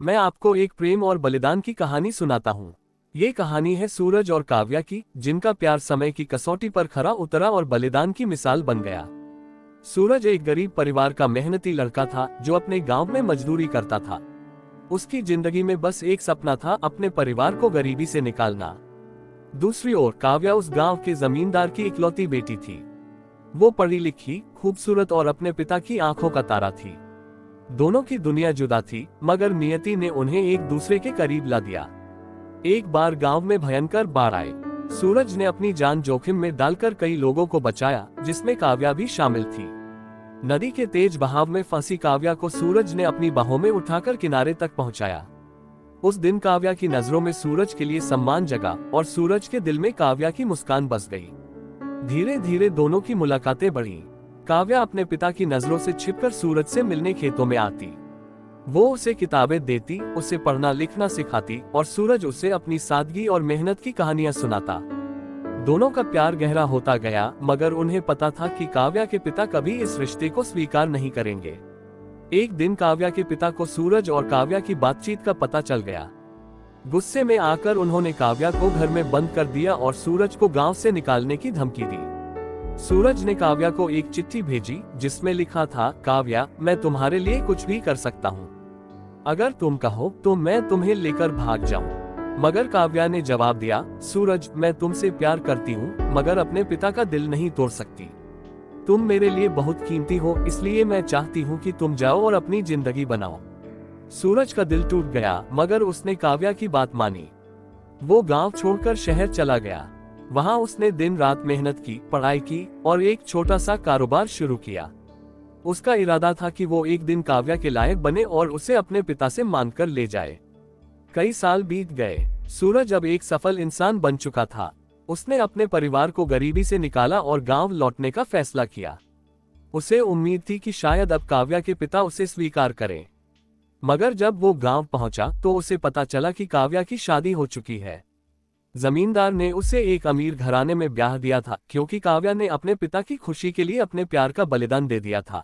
मैं आपको एक प्रेम और बलिदान की कहानी सुनाता हूँ। ये कहानी है सूरज और काव्या की, जिनका प्यार समय की कसौटी पर खरा उतरा और बलिदान की मिसाल बन गया। सूरज एक गरीब परिवार का मेहनती लड़का था जो अपने गांव में मजदूरी करता था। उसकी जिंदगी में बस एक सपना था, अपने परिवार को गरीबी से निकालना। दूसरी ओर काव्या उस गांव के जमींदार की इकलौती बेटी थी। वो पढ़ी लिखी, खूबसूरत और अपने पिता की आंखों का तारा थी। दोनों की दुनिया जुदा थी, मगर नियति ने उन्हें एक दूसरे के करीब ला दिया। एक बार गांव में भयंकर बाढ़ आई। सूरज ने अपनी जान जोखिम में डालकर कई लोगों को बचाया, जिसमें काव्या भी शामिल थी। नदी के तेज बहाव में फंसी काव्या को सूरज ने अपनी बाहों में उठाकर किनारे तक पहुंचाया। उस दिन काव्या की नजरों में सूरज के लिए सम्मान जगा और सूरज के दिल में काव्या की मुस्कान बस गई। धीरे धीरे दोनों की मुलाकातें बढ़ी। काव्या अपने पिता की नजरों से छिपकर सूरज से मिलने खेतों में आती। वो उसे किताबें देती, उसे पढ़ना लिखना सिखाती और सूरज उसे अपनी सादगी और मेहनत की कहानियां सुनाता। दोनों का प्यार गहरा होता गया, मगर उन्हें पता था कि काव्या के पिता कभी इस रिश्ते को स्वीकार नहीं करेंगे। एक दिन काव्या के पिता को सूरज और काव्या की बातचीत का पता चल गया। गुस्से में आकर उन्होंने काव्या को घर में बंद कर दिया और सूरज को गांव से निकालने की धमकी दी। सूरज ने काव्या को एक चिट्ठी भेजी जिसमें लिखा था, काव्या, मैं तुम्हारे लिए कुछ भी कर सकता हूँ। अगर तुम कहो तो मैं तुम्हें लेकर भाग जाऊं। मगर काव्या ने जवाब दिया, सूरज, मैं तुमसे प्यार करती हूँ, मगर अपने पिता का दिल नहीं तोड़ सकती। तुम मेरे लिए बहुत कीमती हो, इसलिए मैं चाहती हूँ कि तुम जाओ और अपनी जिंदगी बनाओ। सूरज का दिल टूट गया, मगर उसने काव्या की बात मानी। वो गांव छोड़कर शहर चला गया। वहां उसने दिन रात मेहनत की, पढ़ाई की और एक छोटा सा कारोबार शुरू किया। उसका इरादा था कि वो एक दिन काव्या के लायक बने और उसे अपने पिता से मांगकर ले जाए। कई साल बीत गए। सूरज अब एक सफल इंसान बन चुका था। उसने अपने परिवार को गरीबी से निकाला और गांव लौटने का फैसला किया। उसे उम्मीद थी कि शायद अब काव्या के पिता उसे स्वीकार करें। मगर जब वो गांव पहुंचा तो उसे पता चला कि काव्या की शादी हो चुकी है। जमींदार ने उसे एक अमीर घराने में ब्याह दिया था, क्योंकि काव्या ने अपने पिता की खुशी के लिए अपने प्यार का बलिदान दे दिया था।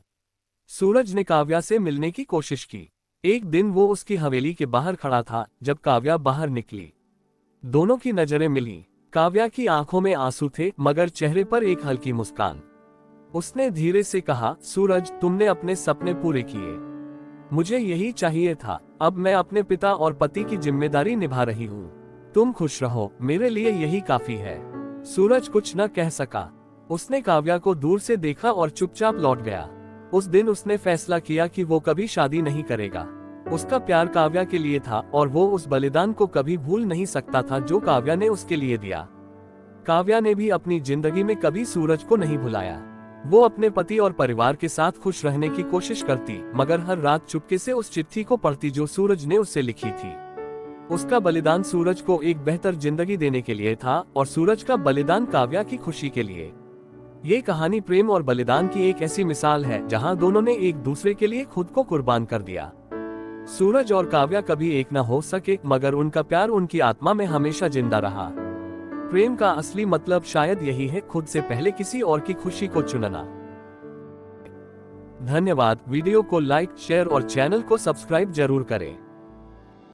सूरज ने काव्या से मिलने की कोशिश की। एक दिन वो उसकी हवेली के बाहर खड़ा था जब काव्या बाहर निकली। दोनों की नजरें मिली। काव्या की आंखों में आंसू थे, मगर चेहरे पर एक हल्की मुस्कान। उसने धीरे से कहा, सूरज, तुमने अपने सपने पूरे किए। मुझे यही चाहिए था। अब मैं अपने पिता और पति की जिम्मेदारी निभा रही हूँ। तुम खुश रहो, मेरे लिए यही काफी है। सूरज कुछ न कह सका। उसने काव्या को दूर से देखा और चुपचाप लौट गया। उस दिन उसने फैसला किया कि वो कभी शादी नहीं करेगा। उसका प्यार काव्या के लिए था और वो उस बलिदान को कभी भूल नहीं सकता था जो काव्या ने उसके लिए दिया। काव्या ने भी अपनी जिंदगी में कभी सूरज को नहीं भुलाया। वो अपने पति और परिवार के साथ खुश रहने की कोशिश करती, मगर हर रात चुपके से उस चिट्ठी को पढ़ती जो सूरज ने उससे लिखी थी। उसका बलिदान सूरज को एक बेहतर जिंदगी देने के लिए था और सूरज का बलिदान काव्या की खुशी के लिए। ये कहानी प्रेम और बलिदान की एक ऐसी मिसाल है जहां दोनों ने एक दूसरे के लिए खुद को कुर्बान कर दिया। सूरज और काव्या कभी एक न हो सके, मगर उनका प्यार उनकी आत्मा में हमेशा जिंदा रहा। प्रेम का असली मतलब शायद यही है, खुद से पहले किसी और की खुशी को चुनना। धन्यवाद। वीडियो को लाइक, शेयर और चैनल को सब्सक्राइब जरूर करें।